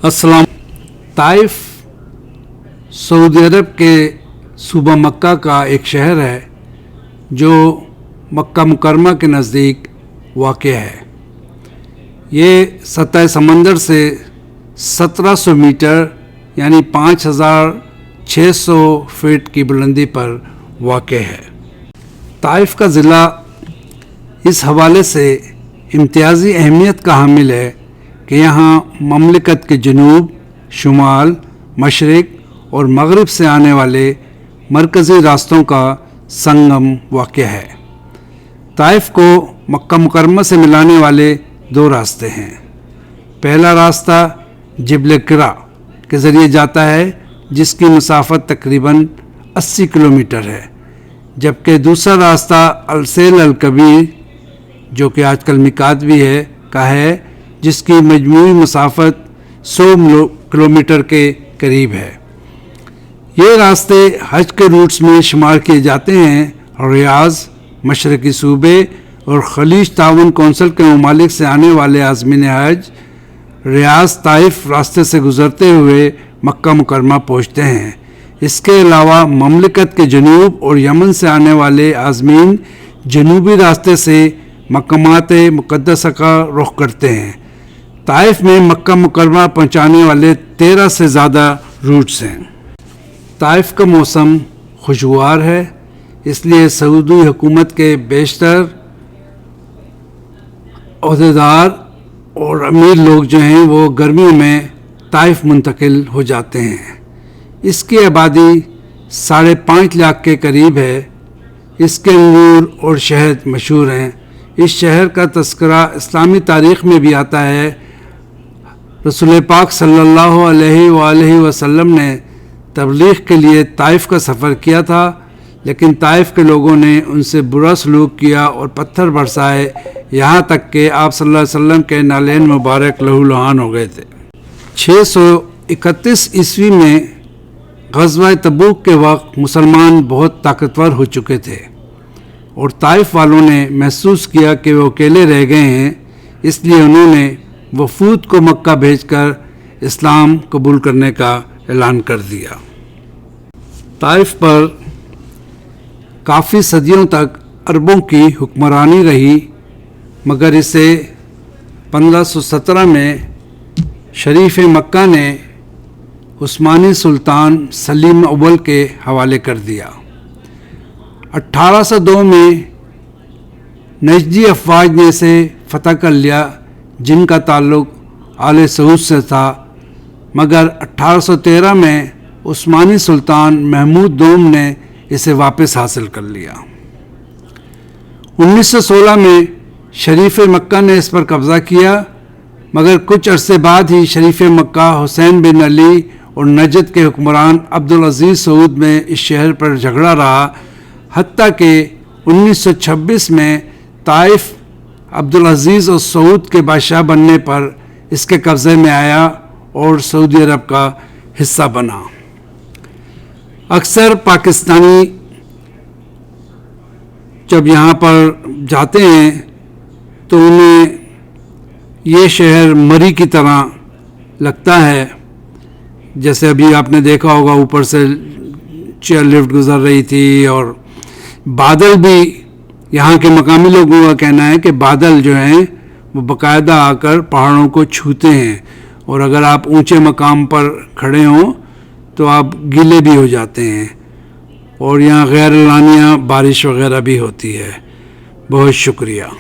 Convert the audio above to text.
अस्सलाम। Taif Saudi अरब के सूबा मक्का का एक शहर है जो मक्का मुकरमा के नज़दीक वाक़या है। ये सतह समंदर से 1700 मीटर यानी 5600 फीट की बुलंदी पर वाक़या है। ताइफ का ज़िला इस हवाले से इम्तियाज़ी अहमियत का हामिल है कि यहाँ ममलिकत के जनूब, शुमाल, मशरिक़ और मगरिब से आने वाले मरकज़ी रास्तों का संगम वाक़या है। ताइफ को मक्का मुकरमा से मिलाने वाले दो रास्ते हैं। पहला रास्ता जिबल किरा के ज़रिए जाता है जिसकी मसाफत तकरीबन 80 किलोमीटर है, जबकि दूसरा रास्ता अलसेल अल कबीर जो कि आजकल मिकात भी है का है जिसकी मजमूई मसाफत 100 किलोमीटर के करीब है। ये रास्ते हज के रूट्स में शुमार किए जाते हैं और रियाज़, मशरक़ी सूबे और खलीज ताउन कौंसिल के ममालिक से आने वाले आज़मीन हज रियाज़ ताइफ रास्ते से गुज़रते हुए मक्का मुकरमा पहुँचते हैं। इसके अलावा ममलिकत के जनूब और यमन से आने वाले आज़मीन जनूबी रास्ते से मकामात मुक़द्दसा का रुख करते हैं। ताइफ में मक्का मुकरमा पहुँचाने वाले 13 से ज़्यादा रूट्स हैं। ताइफ का मौसम खुशगवार है, इसलिए सऊदी हुकूमत के बेशतर ओहदेदार और अमीर लोग जो हैं वो गर्मियों में ताइफ मुंतकिल हो जाते हैं। इसकी आबादी 5.5 लाख के करीब है। इसके अंगूर और शहद मशहूर हैं। इस शहर का तज़किरा इस्लामी तारीख़ में भी आता है। रसूल पाक सल्लल्लाहु अलैहि वसल्लम ने तबलीग के लिए ताइफ का सफ़र किया था, लेकिन ताइफ के लोगों ने उनसे बुरा सलूक किया और पत्थर बरसाए, यहाँ तक कि आप सल्लल्लाहु अलैहि वसल्लम के नालैन मुबारक लहूलुहान हो गए थे। 631 ईस्वी में ग़ज़वा तबूक के वक्त मुसलमान बहुत ताकतवर हो चुके थे और ताइफ वालों ने महसूस किया कि वो अकेले रह गए हैं, इसलिए उन्होंने वफूद को मक्का भेजकर इस्लाम कबूल करने का ऐलान कर दिया। ताइफ पर काफ़ी सदियों तक अरबों की हुक्मरानी रही, मगर इसे 1517 में शरीफ मक्का ने उस्मानी सुल्तान सलीम अव्वल के हवाले कर दिया। 1802 में नजदी अफवाज ने इसे फ़तह कर लिया जिनका ताल्लुक़ आले सऊद से था, मगर 1813 में उस्मानी सुल्तान महमूद दोम ने इसे वापस हासिल कर लिया। 1916 में शरीफ मक्का ने इस पर कब्ज़ा किया, मगर कुछ अरसे बाद ही शरीफ मक्का हुसैन बिन अली और नजद के हुक्मरान अब्दुल अज़ीज़ सऊद में इस शहर पर झगड़ा रहा, हत्ता कि 1926 में ताइफ अब्दुल अज़ीज़ और सऊद के बादशाह बनने पर इसके कब्ज़े में आया और सऊदी अरब का हिस्सा बना। अक्सर पाकिस्तानी जब यहाँ पर जाते हैं तो उन्हें ये शहर मरी की तरह लगता है। जैसे अभी आपने देखा होगा ऊपर से चेयर लिफ्ट गुजर रही थी और बादल भी, यहाँ के मकामी लोगों का कहना है कि बादल जो हैं वो बाकायदा आकर पहाड़ों को छूते हैं और अगर आप ऊंचे मकाम पर खड़े हों तो आप गीले भी हो जाते हैं और यहाँ गैर एलानिया बारिश वगैरह भी होती है। बहुत शुक्रिया।